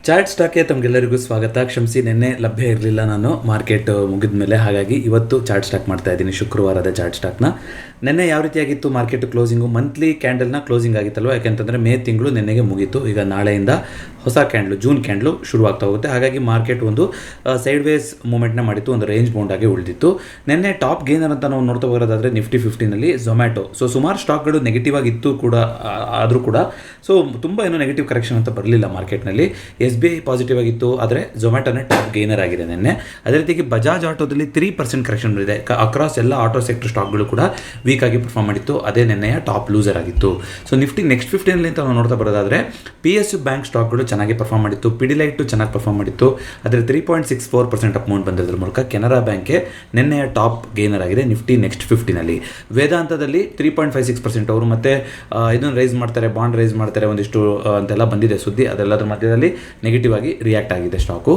Chart ಸ್ಟಾಕ್ಗೆ ತಮಗೆಲ್ಲರಿಗೂ ಸ್ವಾಗತ. ಕ್ಷಮಿಸಿ, ನಿನ್ನೆ ಲಭ್ಯ ಇರಲಿಲ್ಲ ನಾನು ಮಾರ್ಕೆಟ್ ಮುಗಿದ ಮೇಲೆ, ಹಾಗಾಗಿ ಇವತ್ತು ಚಾರ್ಟ್ ಸ್ಟಾಕ್ ಮಾಡ್ತಾ ಇದ್ದೀನಿ, ಶುಕ್ರವಾರದ ಚಾರ್ಟ್ ಸ್ಟಾಕ್ನ. ನಿನ್ನೆ ಯಾವ ರೀತಿಯಾಗಿತ್ತು ಮಾರ್ಕೆಟ್ ಕ್ಲೋಸಿಂಗು? ಮಂತ್ಲಿ ಕ್ಯಾಂಡಲ್ನ ಕ್ಲೋಸಿಂಗ್ ಆಗಿತ್ತಲ್ವ, ಯಾಕೆಂತಂದರೆ ಮೇ ತಿಂಗಳು ನಿನ್ನೆಗೆ ಮುಗೀತು. ಈಗ ನಾಳೆಯಿಂದ ಹೊಸ ಕ್ಯಾಂಡ್ಲು, ಜೂನ್ ಕ್ಯಾಂಡ್ಲು ಶುರುವಾಗ್ತಾ ಹೋಗುತ್ತೆ. ಹಾಗಾಗಿ ಮಾರ್ಕೆಟ್ ಒಂದು ಸೈಡ್ ವೇಸ್ ಮೂಮೆಂಟ್ನ ಮಾಡಿತ್ತು, ಒಂದು ರೇಂಜ್ ಬೌಂಡ್ ಆಗಿ ಉಳಿದಿತ್ತು. ನಿನ್ನೆ ಟಾಪ್ ಗೇನರ್ ಅಂತ ನಾವು ನೋಡ್ತಾ ಬರೋದಾದರೆ ನಿಫ್ಟಿ 50ನಲ್ಲಿ ಝೊಮ್ಯಾಟೊ. ಸುಮಾರು ಸ್ಟಾಕ್ಗಳು ನೆಗೆಟಿವ್ ಆಗಿತ್ತು ಕೂಡ, ಆದರೂ ಕೂಡ ತುಂಬ ಏನೋ ನೆಗೆಟಿವ್ ಕರೆಕ್ಷನ್ ಅಂತ ಬರಲಿಲ್ಲ ಮಾರ್ಕೆಟ್ನಲ್ಲಿ. SBI ಪಾಸಿಟಿವ್ ಆಗಿತ್ತು, ಆದರೆ ಝೊಮ್ಯಾಟೋನೇ ಟಾಪ್ ಗೇನರ್ ಆಗಿದೆ ನಿನ್ನೆ. ಅದೇ ರೀತಿಯಾಗಿ ಬಜಾಜ್ ಆಟೋದಲ್ಲಿ 3% ಕರೆಕ್ಷನ್ ಬಂದಿದೆ. ಅಕ್ರಾಸ್ ಎಲ್ಲ ಆಟೋ ಸೆಕ್ಟರ್ ಸ್ಟಾಕ್ಗಳು ಕೂಡ ವೀಕ್ ಆಗಿ ಪರ್ಫಾರ್ಮ್ ಮಾಡಿತ್ತು. ಅದೇ ನಿನ್ನೆಯ ಟಾಪ್ ಲೂಸರ್ ಆಗಿತ್ತು. ನಿಫ್ಟಿ ನೆಕ್ಸ್ಟ್ 50ನಲ್ಲಿ ಅಂತ ನಾವು ನೋಡ್ತಾ ಬರೋದಾದರೆ PSU ಬ್ಯಾಂಕ್ ಸ್ಟಾಕ್ಗಳು ಚೆನ್ನಾಗಿ ಪರ್ಫಾರ್ಮ್ ಮಾಡಿತ್ತು. ಪಿಡಿಲೈಟು ಚೆನ್ನಾಗಿ ಪರ್ಫಾರ್ಮ್ ಮಾಡಿತ್ತು. ಅದರ 3.64% ಅಮೌಂಟ್ ಬಂದಿರೋದ್ರ ಮೂಲಕ ಕೆನರಾ ಬ್ಯಾಂಕ್ಗೆ ನಿನ್ನೆಯ ಟಾಪ್ ಗೇನರ್ ಆಗಿದೆ ನಿಫ್ಟಿ ನೆಕ್ಸ್ಟ್ 50ನಲ್ಲಿ. ವೇದಾಂತದಲ್ಲಿ 3.56% ಅವರು ಮತ್ತೆ ಇದನ್ನು ರೈಸ್ ಮಾಡ್ತಾರೆ, ಬಾಂಡ್ ರೈಸ್ ಮಾಡ್ತಾರೆ ಒಂದಿಷ್ಟು ಅಂತೆಲ್ಲ ಬಂದಿದೆ ಸುದ್ದಿ. ಅದೆಲ್ಲದ್ರ ಮಧ್ಯದಲ್ಲಿ ನೆಗೆಟಿವ್ ಆಗಿ ರಿಯಾಕ್ಟ್ ಆಗಿದೆ ಸ್ಟಾಕು.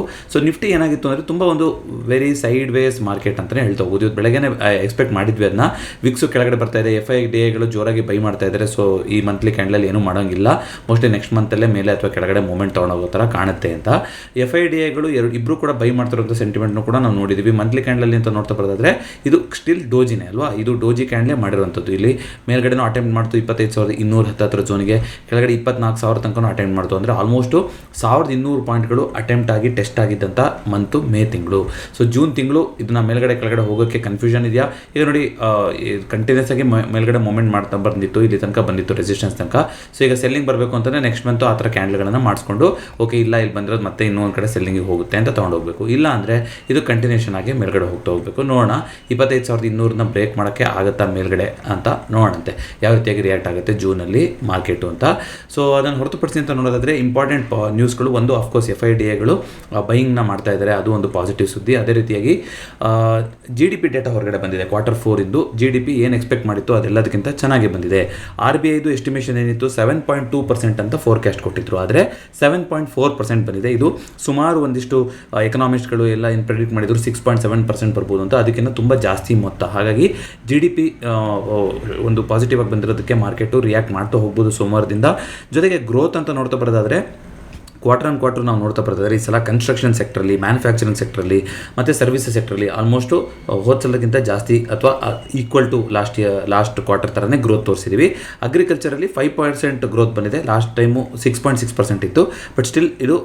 ನಿಫ್ಟಿ ಏನಾಗಿತ್ತು ಅಂದರೆ ತುಂಬ ಒಂದು ವೆರಿ ಸೈಡ್ ವೇಸ್ ಮಾರ್ಕೆಟ್ ಅಂತಲೇ ಹೇಳ್ತಾ ಹೋಗೋದು. ಇವತ್ತು ಬೆಳಗ್ಗೆ ಎಕ್ಸ್ಪೆಕ್ಟ್ ಮಾಡಿದ್ವಿ ಅದನ್ನ. ವಿಕ್ಸು ಕೆಳಗಡೆ ಬರ್ತಾ ಇದೆ, FIDIಗಳು ಜೋರಾಗಿ ಬೈ ಮಾಡ್ತಾ ಇದ್ದಾರೆ. ಈ ಮಂತ್ಲಿ ಕ್ಯಾಂಡಲಲ್ಲಿ ಏನೂ ಮಾಡೋಂಗಿಲ್ಲ, ಮೋಸ್ಟ್ಲಿ ನೆಕ್ಸ್ಟ್ ಮಂತಲ್ಲೇ ಮೇಲೆ ಅಥವಾ ಕೆಳಗಡೆ ಮೂಮೆಂಟ್ ತೊಗೊಂಡೋಗೋ ಥರ ಕಾಣುತ್ತೆ ಅಂತ. FIDIಗಳು ಇಬ್ಬರು ಕೂಡ ಬೈ ಮಾಡ್ತಿರೋಂಥ ಸೆಂಟಿಮೆಂಟ್ನು ಕೂಡ ನಾವು ನೋಡಿದ್ದೀವಿ. ಮಂತ್ಲಿ ಕ್ಯಾಂಡಲಲ್ಲಿ ಅಂತ ನೋಡ್ತಾ ಬರೋದಾದರೆ ಇದು ಸ್ಟಿಲ್ ಡೋಜಿನೇ ಅಲ್ವಾ, ಇದು ಡೋಜಿ ಕ್ಯಾಂಡಲೇ ಮಾಡಿರುವಂಥದ್ದು. ಇಲ್ಲಿ ಮೇಲ್ಗಡೆನೂ ಅಟೆಂಪ್ಟ್ ಮಾಡ್ತು 25,210 ಝೋನಿಗೆ, ಕೆಳಗಡೆ 24,000 ತನಕ ಅಟೆಂಪ್ಟ್ ಮಾಡ್ತು. ಅಂದರೆ ಆಲ್ಮೋಸ್ಟು 1,200 ಪಾಯಿಂಟ್ಗಳು ಅಟೆಂಪ್ಟ್ ಆಗಿ ಟೆಸ್ಟ್ ಆಗಿದ್ದಂಥ ಮಂತು ಮೇ ತಿಂಗಳು. ಜೂನ್ ತಿಂಗಳು ಇದನ್ನ ಮೇಲ್ಗಡೆ ಕೆಳಗಡೆ ಹೋಗೋಕ್ಕೆ ಕನ್ಫ್ಯೂಷನ್ ಇದೆಯಾ? ಈಗ ನೋಡಿ, ಕಂಟಿನ್ಯೂಸ್ ಆಗಿ ಮೇಲ್ಗಡೆ ಮೂಮೆಂಟ್ ಮಾಡ್ತಾ ಬಂದಿತ್ತು, ಇಲ್ಲಿ ತನಕ ಬಂದಿತ್ತು ರೆಸಿಸ್ಟೆನ್ಸ್ ತನಕ. ಈಗ ಸೆಲ್ಲಿಂಗ್ ಬರಬೇಕು ಅಂತಂದರೆ ನೆಕ್ಸ್ಟ್ ಮಂತು ಆ ಥರ ಕ್ಯಾಂಡಲ್ಗಳನ್ನು ಮಾಡಿಸ್ಕೊಂಡು ಓಕೆ ಇಲ್ಲ ಇಲ್ಲಿ ಬಂದಿರೋದು ಮತ್ತೆ ಇನ್ನೊಂದು ಕಡೆ ಸೆಲ್ಲಿಂಗಿಗೆ ಹೋಗುತ್ತೆ ಅಂತ ತೊಗೊಂಡೋಗ್ಬೇಕು. ಇಲ್ಲ ಅಂದರೆ ಇದು ಕಂಟಿನ್ಯೂಷನ್ ಆಗಿ ಮೇಲ್ಗಡೆ ಹೋಗ್ತಾ ಹೋಗಬೇಕು. ನೋಡೋಣ 25,200ನ ಬ್ರೇಕ್ ಮಾಡೋಕ್ಕೆ ಆಗುತ್ತಾ ಮೇಲ್ಗಡೆ ಅಂತ ನೋಡೋಣಂತೆ, ಯಾವ ರೀತಿಯಾಗಿ ರಿಯಾಕ್ಟ್ ಆಗುತ್ತೆ ಜೂನಲ್ಲಿ ಮಾರ್ಕೆಟು ಅಂತ. ಅದನ್ನು ಹೊರತುಪಡಿಸಿ ಅಂತ ನೋಡೋದಾದರೆ ಇಂಪಾರ್ಟೆಂಟ್ ನ್ಯೂಸ್ಗಳು, ಒಂದು ಆಫ್ಕೋರ್ಸ್ FIDIಗಳು ಬೈಯಿಂಗ್ನ ಮಾಡ್ತಾ ಇದ್ದಾರೆ, ಅದು ಒಂದು ಪಾಸಿಟಿವ್ ಸುದ್ದಿ. ಅದೇ ರೀತಿಯಾಗಿ GDP ಡೇಟಾ ಹೊರಗಡೆ ಬಂದಿದೆ. Q4 ಇಂದು GDP ಏನು ಎಕ್ಸ್ಪೆಕ್ಟ್ ಮಾಡಿತ್ತು ಅದೆಲ್ಲದಕ್ಕಿಂತ ಚೆನ್ನಾಗಿ ಬಂದಿದೆ. RBIದು ಎಸ್ಟಿಮೇಷನ್ ಏನಿತ್ತು 7.2% ಅಂತ ಫೋರ್ಕಾಸ್ಟ್ ಕೊಟ್ಟಿದ್ರು, ಆದರೆ 7.4% ಬಂದಿದೆ. ಇದು ಸುಮಾರು ಒಂದಿಷ್ಟು ಎಕನಾಮಿಸ್ಟ್ಗಳು ಎಲ್ಲ ಏನು ಪ್ರೆಡಿಕ್ಟ್ ಮಾಡಿದ್ರು 6.7% ಬರ್ಬೋದು ಅಂತ, ಅದಕ್ಕಿಂತ ತುಂಬ ಜಾಸ್ತಿ ಮೊತ್ತ. ಹಾಗಾಗಿ GDP ಒಂದು ಪಾಸಿಟಿವ್ ಆಗಿ ಬಂದಿರೋದಕ್ಕೆ ಮಾರ್ಕೆಟು ರಿಯಾಕ್ಟ್ ಮಾಡ್ತಾ ಹೋಗ್ಬೋದು ಸೋಮವಾರದಿಂದ. ಜೊತೆಗೆ ಗ್ರೋತ್ ಅಂತ ನೋಡ್ತಾ ಬರೋದಾದರೆ ಕ್ವಾರ್ಟರ್ ನಾವು ನೋಡ್ತಾ ಬರ್ತಿದ್ದಾರೆ ಈ ಸಲ ಕನ್ಸ್ಟ್ರಕ್ಷನ್ ಸೆಕ್ಟ್ರಲ್ಲಿ, ಮ್ಯಾನುಫ್ಯಾಕ್ಚರಿಂಗ್ ಸೆಕ್ಟ್ರಲ್ಲಿ ಮತ್ತು ಸರ್ವಿಸಸ್ ಸೆಕ್ಟ್ರಲ್ಲಿ ಆಲ್ಮೋಸ್ಟು ಹೋದ್ಸಲಕ್ಕಿಂತ ಜಾಸ್ತಿ ಅಥವಾ ಈಕ್ವಲ್ ಟು ಲಾಸ್ಟ್ ಕ್ವಾರ್ಟರ್ ಥರನೇ ಗ್ರೋತ್ ತೋರಿಸಿದ್ದೀವಿ. ಅಗ್ರಿಕಲ್ಚರಲ್ಲಿ 5% ಗ್ರೋತ್ ಬಂದಿದೆ. ಲಾಸ್ಟ್ ಟೈಮು 6.6% ಇತ್ತು. ಬಟ್ ಸ್ಟಿಲ್ ಇದು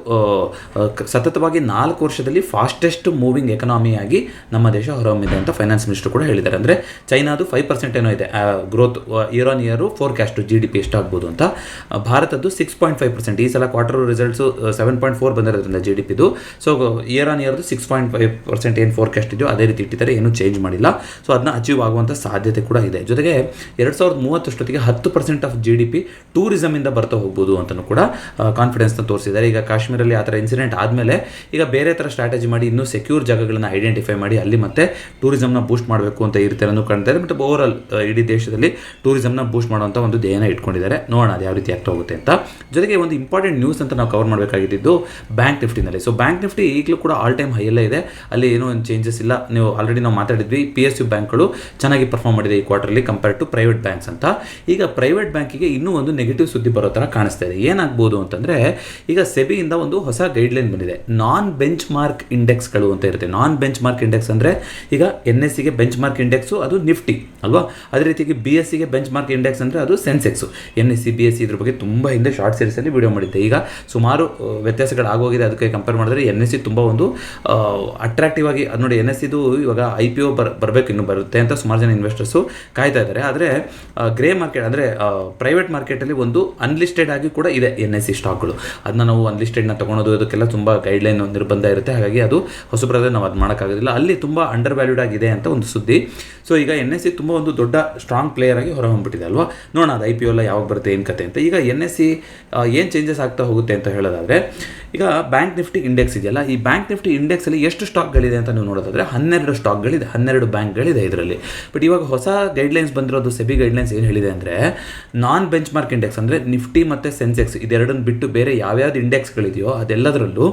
ಸತತವಾಗಿ 4 ವರ್ಷದಲ್ಲಿ ಫಾಸ್ಟೆಸ್ಟ್ ಮೂವಿಂಗ್ ಎಕನಾಮಿಯಾಗಿ ನಮ್ಮ ದೇಶ ಹೊರಹೊಮ್ಮಿದೆ ಅಂತ ಫೈನಾನ್ಸ್ ಮಿನಿಸ್ಟರ್ ಕೂಡ ಹೇಳಿದ್ದಾರೆ. ಅಂದರೆ ಚೈನಾದು 5% ಏನೋ ಇದೆ growth year on year forecast GDP ಎಷ್ಟಾಗ್ಬೋದು ಅಂತ. ಭಾರತದ್ದು 6.5%. ಈ ಸಲ ಕ್ವಾರ್ಟರ್ ರಿಸಲ್ಟ್ಸು 7.4 ಬಂದಿರೋದ್ರಿಂದ GDPದು. ಇಯರ್ ಆನ್ ಇಯರ್ದು 6.5% ಏನು ಫೋರ್ಕಾಸ್ಟ್ ಇದೆಯೋ ಅದೇ ರೀತಿ ಇಟ್ಟಿದ್ದಾರೆ, ಏನೂ ಚೇಂಜ್ ಮಾಡಿಲ್ಲ. ಅದನ್ನ ಅಚೀವ್ ಆಗುವಂಥ ಸಾಧ್ಯತೆ ಕೂಡ ಇದೆ. ಜೊತೆಗೆ 2030 ಅಷ್ಟೊತ್ತಿಗೆ 10% ಆಫ್ GDP ಟೂರಿಸಮಿಂದ ಬರ್ತಾ ಹೋಗ್ಬೋದು ಅಂತಲೂ ಕೂಡ ಕಾನ್ಫಿಡೆನ್ಸ್ನ ತೋರಿಸಿದ್ದಾರೆ. ಈಗ ಕಾಶ್ಮೀರಲ್ಲಿ ಆ ಥರ ಇನ್ಸಿಡೆಂಟ್ ಆದಮೇಲೆ ಈಗ ಬೇರೆ ಥರ ಸ್ಟ್ರಾಟಜಿ ಮಾಡಿ ಇನ್ನೂ ಸೆಕ್ಯೂರ್ ಜಾಗಗಳನ್ನು ಐಡೆಂಟಿಫೈ ಮಾಡಿ ಅಲ್ಲಿ ಮತ್ತೆ ಟೂರಿಸಮ್ನ ಬೂಸ್ಟ್ ಮಾಡಬೇಕು ಅಂತ ಈ ರೀತಿಯನ್ನು ಕಾಣ್ತಾರೆ. ಮತ್ತು ಓವರಾಲ್ ಇಡೀ ದೇಶದಲ್ಲಿ ಟೂರಿಸಮ್ನ ಬೂಸ್ಟ್ ಮಾಡುವಂಥ ಒಂದು ಧ್ಯೇಯನ ಇಟ್ಕೊಂಡಿದ್ದಾರೆ. ನೋಡೋಣ ಅದು ಯಾವ ರೀತಿ ಆಗ್ತಾ ಹೋಗುತ್ತೆ ಅಂತ. ಜೊತೆಗೆ ಒಂದು ಇಂಪಾರ್ಟೆಂಟ್ ನ್ಯೂಸ್ ಅಂತ ನಾವು ಕವರ್ ಮಾಡಬೇಕಾಗಿದ್ದು ಬ್ಯಾಂಕ್ ನಿಫ್ಟಿನಲ್ಲಿ. ಬ್ಯಾಂಕ್ ನಿಫ್ಟಿ ಈಗಲೂ ಕೂಡ ಆಲ್ ಟೈಮ್ ಹೈಯಲ್ಲೇ ಇದೆ, ಅಲ್ಲಿ ಏನೋ ಒಂದು ಚೇಂಜಸ್ ಇಲ್ಲ. ನೀವು ಆಲ್ರೆಡಿ ನಾವು ಮಾತಾಡಿದ್ವಿ, PSU ಬ್ಯಾಂಕ್ಗಳು ಚೆನ್ನಾಗಿ ಪರ್ಫಾರ್ಮ್ ಮಾಡಿದೆ ಈ quarterly compare to private banks ಅಂತ. ಈಗ ಪ್ರೈವೇಟ್ ಬ್ಯಾಂಕಿಗೆ ಇನ್ನೂ ಒಂದು ನೆಗೆಟಿವ್ ಸುದ್ದಿ ಬರೋ ಥರ ಕಾಣಿಸ್ತಾ ಇದೆ. ಏನಾಗ್ಬೋದು ಅಂತಂದರೆ, ಈಗ ಸೆಬಿಯಿಂದ ಒಂದು ಹೊಸ ಗೈಡ್ಲೈನ್ ಬಂದಿದೆ. ನಾನ್ ಬೆಂಚ್ ಮಾರ್ಕ್ ಇಂಡೆಕ್ಸ್ಗಳು ಅಂತ ಇರುತ್ತೆ. ನಾನ್ ಬೆಂಚ್ ಮಾರ್ಕ್ ಇಂಡೆಕ್ಸ್ ಅಂದರೆ ಈಗ NSEಗೆ ಬೆಂಚ್ ಮಾರ್ಕ್ ಇಂಡೆಕ್ಸು ಅದು ನಿಫ್ಟಿ ಅಲ್ವಾ. ಅದೇ ರೀತಿಯಾಗಿ BSEಗೆ ಬೆಂಚ್ ಮಾರ್ಕ್ ಇಂಡೆಕ್ಸ್ ಅಂದರೆ ಅದು ಸೆನ್ಸೆಕ್ಸು. NSE BSE ಇದ್ರ ಬಗ್ಗೆ ತುಂಬ ಹಿಂದೆ ಶಾರ್ಟ್ ಸೀರೀಸಲ್ಲಿ ವಿಡಿಯೋ ಮಾಡಿದ್ದೆ. ಈಗ ಸುಮಾರು ವ್ಯತ್ಯಾಸಗಳಾಗೋಗಿದೆ. ಅದಕ್ಕೆ ಕಂಪೇರ್ ಮಾಡಿದ್ರೆ NSE ತುಂಬ ಒಂದು ಅಟ್ರಾಕ್ಟಿವ್ ಆಗಿ, ಅದು ನೋಡಿ NSEದು ಇವಾಗ IPO ಬರಬೇಕು, ಇನ್ನೂ ಬರುತ್ತೆ ಅಂತ ಸುಮಾರು ಜನ ಇನ್ವೆಸ್ಟರ್ಸು ಕಾಯ್ತಾ ಇದ್ದಾರೆ. ಆದರೆ ಗ್ರೇ ಮಾರ್ಕೆಟ್ ಅಂದರೆ ಪ್ರೈವೇಟ್ ಮಾರ್ಕೆಟಲ್ಲಿ ಒಂದು ಅನ್ಲಿಸ್ಟೆಡ್ ಆಗಿ ಕೂಡ ಇದೆ NSE ಸ್ಟಾಕ್ಗಳು. ಅದನ್ನ ನಾವು ಅನ್ಲಿಸ್ಟೆಡ್ನ ತೊಗೊಳೋದು ಇದಕ್ಕೆಲ್ಲ ತುಂಬ ಗೈಡ್ಲೈನ್ ನಿರ್ಬಂಧ ಇರುತ್ತೆ. ಹಾಗಾಗಿ ಅದು ಹೊಸಬರಾದ್ರೆ ನಾವು ಅದು ಮಾಡೋಕ್ಕಾಗೋದಿಲ್ಲ. ಅಲ್ಲಿ ತುಂಬ ಅಂಡರ್ ವ್ಯಾಲ್ಯೂಡ್ ಆಗಿದೆ ಅಂತ ಒಂದು ಸುದ್ದಿ. ಈಗ NSE ತುಂಬ ಒಂದು ದೊಡ್ಡ ಸ್ಟ್ರಾಂಗ್ ಪ್ಲೇಯರ್ ಆಗಿ ಹೊರಹೊಮ್ಬಿಟ್ಟಿದೆ ಅಲ್ವಾ. ನೋಡೋಣ ಅದು IPO ಎಲ್ಲ ಯಾವಾಗ ಬರುತ್ತೆ ಏನು ಕತೆ ಅಂತ. ಈಗ NSE ಏನು ಚೇಂಜಸ್ ಆಗ್ತಾ ಹೋಗುತ್ತೆ ಅಂತ ಹೇಳೋದಾದರೆ, ಈಗ ಬ್ಯಾಂಕ್ ನಿಫ್ಟಿ ಇಂಡೆಕ್ಸ್ ಇದೆಯಲ್ಲ, ಈ ಬ್ಯಾಂಕ್ ನಿಫ್ಟಿ ಇಂಡೆಕ್ಸಲ್ಲಿ ಎಷ್ಟು ಸ್ಟಾಕ್ಗಳಿದೆ ಅಂತ ನೀವು ನೋಡೋದಾದರೆ 12 ಸ್ಟಾಕ್ಗಳಿದೆ, 12 ಬ್ಯಾಂಕ್ಗಳಿದೆ ಇದರಲ್ಲಿ. ಬಟ್ ಇವಾಗ ಹೊಸ ಗೈಡ್ಲೈನ್ಸ್ ಬಂದಿರೋದು, ಸೆಬಿ ಗೈಡ್ಲೈನ್ಸ್ ಏನು ಹೇಳಿದೆ ಅಂದರೆ, ನಾನ್ ಬೆಂಚ್ ಮಾರ್ಕ್ ಇಂಡೆಕ್ಸ್ ಅಂದರೆ ನಿಫ್ಟಿ ಮತ್ತು ಸೆನ್ಸೆಕ್ಸ್ ಇದೆರಡನ್ನು ಬಿಟ್ಟು ಬೇರೆ ಯಾವ್ಯಾವ್ದು ಇಂಡೆಕ್ಸ್ಗಳಿದೆಯೋ ಅದೆಲ್ಲದರಲ್ಲೂ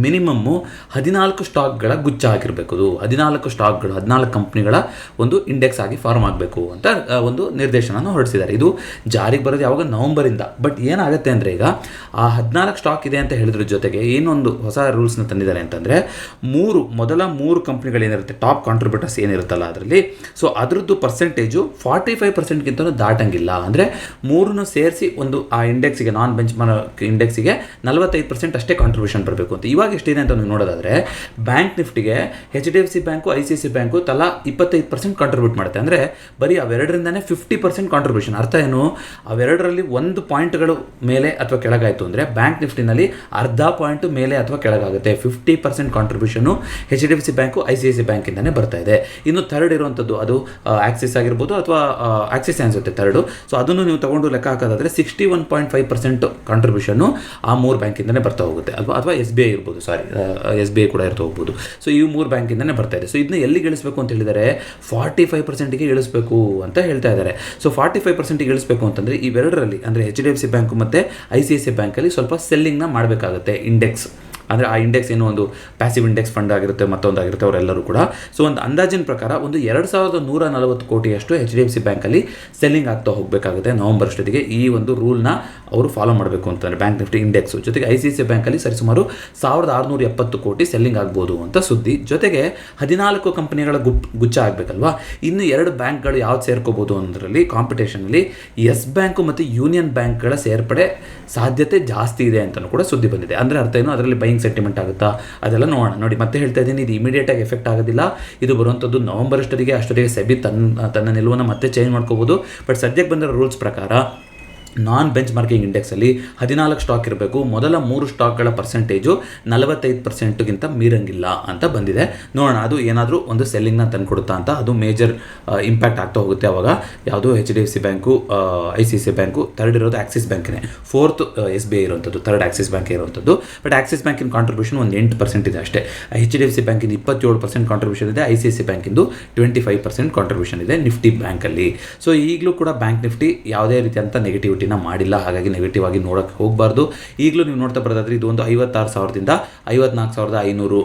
ಮಿನಿಮಮ್ಮು 14 ಸ್ಟಾಕ್ಗಳ ಗುಚ್ಛ ಆಗಿರಬೇಕು. ಅದು 14 ಸ್ಟಾಕ್ಗಳು 14 ಕಂಪ್ನಿಗಳ ಒಂದು ಇಂಡೆಕ್ಸ್ ಆಗಿ ಫಾರ್ಮ್ ಆಗಬೇಕು ಅಂತ ಒಂದು ನಿರ್ದೇಶನ ಹೊರಡಿಸಿದ್ದಾರೆ. ಇದು ಜಾರಿಗೆ ಬರೋದು ಯಾವಾಗ ನವಂಬರಿಂದ. ಬಟ್ ಏನಾಗುತ್ತೆ ಅಂದರೆ ಈಗ ಆ 14 ಸ್ಟಾಕ್ ಇದೆ ಅಂತ ಹೇಳಿದ್ರ ಜೊತೆಗೆ ಏನೊಂದು ಹೊಸ ರೂಲ್ಸ್ನ ತಂದಿದ್ದಾರೆ ಅಂತಂದರೆ ಮೊದಲ ಮೂರು ಕಂಪ್ನಿಗಳೇನಿರುತ್ತೆ ಟಾಪ್ ಕಾಂಟ್ರಿಬ್ಯೂಟರ್ಸ್ ಏನಿರುತ್ತಲ್ಲ ಅದರಲ್ಲಿ, ಸೊ ಅದರದ್ದು ಪರ್ಸೆಂಟೇಜು 45%ಗಿಂತ ದಾಟಂಗಿಲ್ಲ. ಅಂದರೆ ಮೂರನ್ನು ಸೇರಿಸಿ ಒಂದು ಆ ಇಂಡೆಕ್ಸಿಗೆ ನಾನ್ ಬೆಂಚ್ ಮಾರ್ಕ್ ಇಂಡೆಕ್ಸಿಗೆ 45% ಅಷ್ಟೇ ಕಾಂಟ್ರಿಬ್ಯೂಷನ್ ಬರಬೇಕು ಅಂತ. ಇವಾಗ ಎಷ್ಟಿದೆ ಅಂತ ನೀವು ನೋಡೋದಾದರೆ ಬ್ಯಾಂಕ್ ನಿಫ್ಟಿಗೆ HDFC ಬ್ಯಾಂಕು ICICI ಬ್ಯಾಂಕು ತಲಾ 25% ಕಾಂಟ್ರಿಬ್ಯೂಟ್ ಮಾಡುತ್ತೆ. ಅಂದರೆ ಬರೀ ಅವೆರಡರಿಂದನೇ 50% ಕಾಂಟ್ರಿಬ್ಯೂಷನ್. ಅರ್ಥ ಏನು? ಅವೆರಡರಲ್ಲಿ 1 ಪಾಯಿಂಟ್ಗಳು ಮೇಲೆ ಅಥವಾ ಕೆಳಗಾಯಿತು ಅಂದರೆ ಬ್ಯಾಂಕ್ ನಿಫ್ಟಿನಲ್ಲಿ ಅರ್ಧ ಪಾಯಿಂಟ್ ಮೇಲೆ ಅಥವಾ ಕೆಳಗಾಗುತ್ತೆ. 50% ಕಾಂಟ್ರಿಬ್ಯೂಷನ್ನು HDFC ಬ್ಯಾಂಕು ICICI ಬ್ಯಾಂಕಿಂದನೇ ಬರ್ತಾ ಇದೆ. ಇನ್ನು ಥರ್ಡ್ ಇರುವಂಥದ್ದು ಅದು ಆಕ್ಸಿಸ್ ಆಗಿರ್ಬೋದು ಅಥವಾ ಆಕ್ಸಿಸ್ ಅನಿಸುತ್ತೆ ಥರ್ಡು. ಸೊ ಅದನ್ನು ನೀವು ತಗೊಂಡು ಲೆಕ್ಕ ಹಾಕೋದಾದರೆ 61.5% ಕಾಂಟ್ರಿಬ್ಯೂಷನ್ನು ಆ 3 ಬ್ಯಾಂಕಿಂದನೇ ಬರ್ತಾ ಹೋಗುತ್ತೆ. ಅಥವಾ SBI ಇರ್ಬೋದು, SBI ಕೂಡ ಇರ್ತಾ ಹೋಗ್ಬೋದು. ಸೊ ಈ 3 ಬ್ಯಾಂಕಿಂದನೇ ಬರ್ತಾ ಇದೆ. ಸೊ ಇದನ್ನ ಎಲ್ಲಿಗೆ ಇಳಿಸಬೇಕು ಅಂತ ಹೇಳಿದರೆ 45%ಗೆ ಇಳಿಸಬೇಕು ಅಂತ ಹೇಳ್ತಾ ಇದ್ದಾರೆ. ಸೊ 45%ಗೆ ಇಳಿಸಬೇಕು ಅಂತಂದರೆ ಇವೆರಡರಲ್ಲಿ ಅಂದರೆ HDFC ಬ್ಯಾಂಕು ಮತ್ತು ICICI ಬ್ಯಾಂಕಲ್ಲಿ ಸ್ವಲ್ಪ ಸೆಲ್ಲಿಂಗ್ನ ಮಾಡಬೇಕಾಗುತ್ತೆ. ಇಂಡೆಕ್ಸ್ ಅಂದರೆ ಆ ಇಂಡೆಕ್ಸ್ ಏನೋ ಒಂದು ಪ್ಯಾಸಿವ್ ಇಂಡೆಕ್ಸ್ ಫಂಡ್ ಆಗಿರುತ್ತೆ, ಮತ್ತೊಂದಾಗಿರುತ್ತೆ, ಅವರೆಲ್ಲರೂ ಕೂಡ. ಸೊ ಒಂದು ಅಂದಾಜಿನ ಪ್ರಕಾರ ಒಂದು 2140 ಕೋಟಿಯಷ್ಟು HDFC ಬ್ಯಾಂಕಲ್ಲಿ ಸೆಲ್ಲಿಂಗ್ ಆಗ್ತಾ ಹೋಗಬೇಕಾಗುತ್ತೆ ನವಂಬರ್ ಅಷ್ಟೊತ್ತಿಗೆ. ಈ ಒಂದು ರೂಲ್ನ ಅವರು ಫಾಲೋ ಮಾಡಬೇಕು ಅಂತಂದರೆ ಬ್ಯಾಂಕ್ ನಿಫ್ಟಿ ಇಂಡೆಕ್ಸು. ಜೊತೆಗೆ ICICI ಬ್ಯಾಂಕಲ್ಲಿ ಸರಿಸುಮಾರು 1670 ಕೋಟಿ ಸೆಲ್ಲಿಂಗ್ ಆಗ್ಬೋದು ಅಂತ ಸುದ್ದಿ. ಜೊತೆಗೆ 14 ಕಂಪನಿಗಳ ಗುಚ್ಛ ಆಗಬೇಕಲ್ವಾ. ಇನ್ನು 2 ಬ್ಯಾಂಕ್ಗಳು ಯಾವ್ದು ಸೇರ್ಕೋಬೋದು ಅನ್ನೋದ್ರಲ್ಲಿ ಕಾಂಪಿಟೇಷನಲ್ಲಿ ಯೆಸ್ ಬ್ಯಾಂಕು ಮತ್ತು ಯೂನಿಯನ್ ಬ್ಯಾಂಕ್ಗಳ ಸೇರ್ಪಡೆ ಸಾಧ್ಯತೆ ಜಾಸ್ತಿ ಇದೆ ಅಂತಲೂ ಕೂಡ ಸುದ್ದಿ ಬಂದಿದೆ. ಅಂದರೆ ಅರ್ಥ ಏನು? ಅದರಲ್ಲಿ ಬೈಯಿಂಗ್ ಸೆಂಟಿಮೆಂಟ್ ಆಗುತ್ತಾ ಅದೆಲ್ಲ ನೋಡೋಣ. ನೋಡಿ ಮತ್ತೆ ಹೇಳ್ತಾ ಇದ್ದೀನಿ, ಇದು ಇಮಿಡಿಯೇಟಾಗಿ ಎಫೆಕ್ಟ್ ಆಗೋದಿಲ್ಲ. ಇದು ಬರುವಂಥದ್ದು ನವಂಬರ್ ಅಷ್ಟೊತ್ತಿಗೆ ಸೆಬಿ ತನ್ನ ನಿಲುವನ್ನು ಮತ್ತೆ ಚೇಂಜ್ ಮಾಡ್ಕೋಬೋದು. ಬಟ್ ಸದ್ಯಕ್ಕೆ ಬಂದಿರೋ ರೂಲ್ಸ್ ಪ್ರಕಾರ ನಾನ್ ಬೆಂಚ್ ಮಾರ್ಕಿಂಗ್ ಇಂಡೆಕ್ಸಲ್ಲಿ 14 ಸ್ಟಾಕ್ ಇರಬೇಕು. ಮೊದಲ 3 ಸ್ಟಾಕ್ಗಳ ಪರ್ಸೆಂಟೇಜು 45%ಗಿಂತ ಮೀರಂಗಿಲ್ಲ ಅಂತ ಬಂದಿದೆ. ನೋಡೋಣ ಅದು ಏನಾದರೂ ಒಂದು ಸೆಲ್ಲಿಂಗ್ನ ತಂದುಕೊಡುತ್ತಾ ಅಂತ. ಅದು ಮೇಜರ್ ಇಂಪ್ಯಾಕ್ಟ್ ಆಗ್ತಾ ಹೋಗುತ್ತೆ ಅವಾಗ. ಯಾವುದು HDFC bank, ICICI bank, third ಇರೋದು ಆಕ್ಸಿಸ್ ಬ್ಯಾಂಕಿನೇ, ಫೋರ್ತ್ SBI ಇರುವಂಥದ್ದು, ಥರ್ಡ್ ಆಕ್ಸಿಸ್ ಬ್ಯಾಂಕ್ ಇರುವಂಥದ್ದು. ಬಟ್ ಆಕ್ಸಿಸ್ ಬ್ಯಾಂಕಿನ ಕಾಂಟ್ರಿಬ್ಯೂಷನ್ ಒಂದು 8% ಇದೆ ಅಷ್ಟೇ. HDFC ಬ್ಯಾಂಕಿಂದ 27% ಕಾಂಟ್ರಿಬ್ಯೂಷನ್ ಇದೆ. ICICI ಬ್ಯಾಂಕಿಂದು 25% ಕಾಂಟ್ರಿಬ್ಯೂಷನ್ ಇದೆ ನಿಫ್ಟಿ ಬ್ಯಾಂಕಲ್ಲಿ. ಸೊ ಈಗಲೂ ಕೂಡ ಬ್ಯಾಂಕ್ ನಿಫ್ಟಿ ಯಾವುದೇ ರೀತಿಯಂಥ ನೆಗೆಟಿವಿಟಿ ಮಾಡಿಲ್ಲ, ಹಾಗಾಗಿ ನೆಗೆಟಿವ್ ಆಗಿ ನೋಡೋಕ್ಕೆ ಹೋಗಬಾರ್ದು. ಈಗಲೂ ನೀವು ನೋಡ್ತಾ ಬರೋದಾದ್ರೆ ಇದು ಒಂದು 56,000ದಿಂದ 54,500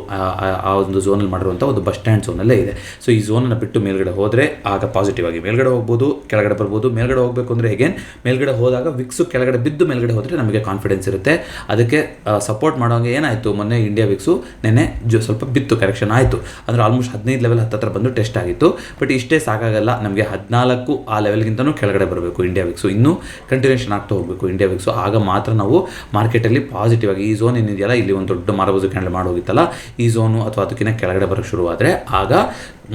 ಆ ಒಂದು ಝೋನಲ್ಲಿ ಮಾಡಿರುವಂಥ ಒಂದು ಬಸ್ ಸ್ಟ್ಯಾಂಡ್ ಝೋನಲ್ಲೇ ಇದೆ. ಸೊ ಈ ಝೋನನ್ನು ಬಿಟ್ಟು ಮೇಲ್ಗಡೆ ಹೋದರೆ ಆಗ ಪಾಸಿಟಿವ್ ಆಗಿ ಮೇಲ್ಗಡೆ ಹೋಗ್ಬೋದು, ಕೆಳಗಡೆ ಬರ್ಬೋದು. ಮೇಲ್ಗಡೆ ಹೋಗಬೇಕು ಅಂದರೆ ಹೇಗೇನು ಮೇಲ್ಗಡೆ ಹೋದಾಗ ವಿಕ್ಸು ಕೆಳಗಡೆ ಬಿದ್ದು ಮೇಲ್ಗಡೆ ಹೋದರೆ ನಮಗೆ ಕಾನ್ಫಿಡೆನ್ಸ್ ಇರುತ್ತೆ. ಅದಕ್ಕೆ ಸಪೋರ್ಟ್ ಮಾಡೋಂಗೆ ಏನಾಯಿತು, ಮೊನ್ನೆ ಇಂಡಿಯಾ ವಿಕ್ಸು ನೆನ್ನೆ ಸ್ವಲ್ಪ ಬಿತ್ತು, ಕರೆಕ್ಷನ್ ಆಯಿತು. ಅಂದರೆ ಆಲ್ಮೋಸ್ಟ್ 15 ಲೆವೆಲ್ ಹತ್ತಿರ ಬಂದು ಟೆಸ್ಟ್ ಆಗಿತ್ತು. ಬಟ್ ಇಷ್ಟೇ ಸಾಕಾಗಲ್ಲ, ನಮಗೆ 14 ಆ ಲೆವೆಲ್ಗಿಂತನೂ ಕೆಳಗಡೆ ಬರಬೇಕು ಇಂಡಿಯಾ ವಿಕ್ಸು. ಇನ್ನೂ ಕಂಟಿನ್ಯೂಷನ್ ಆಗ್ತಾ ಹೋಗಬೇಕು ಇಂಡಿಯಾ ವಿಕ್ಸು. ಆಗ ಮಾತ್ರ ನಾವು ಮಾರ್ಕೆಟಲ್ಲಿ ಪಾಸಿಟಿವ್ ಆಗಿ ಈ ಝೋನ್ ಏನಿದೆಯಲ್ಲ, ಇಲ್ಲಿ ಒಂದು ದೊಡ್ಡ ಮಾರಬಾಜು ಕ್ಯಾಂಡಲ್ ಮಾಡೋಗಿತ್ತಲ್ಲ, ಈ ಝೋನು ಅಥವಾ ಅದಕ್ಕಿಂತ ಕೆಳಗಡೆ ಬರೋಕ್ಕೆ ಶುರುವಾದರೆ ಆಗ